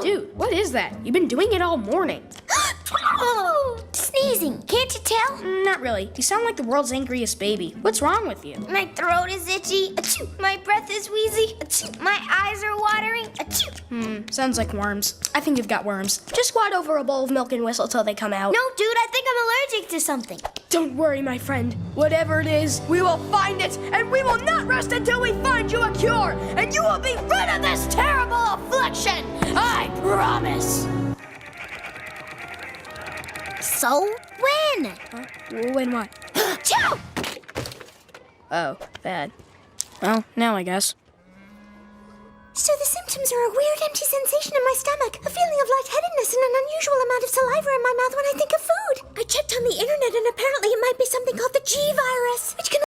Dude, what is that? You've been doing it all morning. Sneezing, can't you tell? Not really. You sound like the world's angriest baby. What's wrong with you? My throat is itchy. Achoo. My breath is wheezy. Achoo. My eyes are watering. Achoo. Sounds like worms. I think you've got worms. Just squat over a bowl of milk and whistle till they come out. No, dude, I think I'm allergic to something. Don't worry, my friend. Whatever it is, we will find it, and we will not rest until we find you a cure, and you will be rid of this terrible affliction. I promise. So, when? When what? Chow! Oh, bad. Well, now I guess. So the symptoms are a weird empty sensation in my stomach, a feeling of lightheadedness, and an unusual amount of saliva in my mouth when I think of food. I checked on the internet, and apparently it might be something called the G virus, which can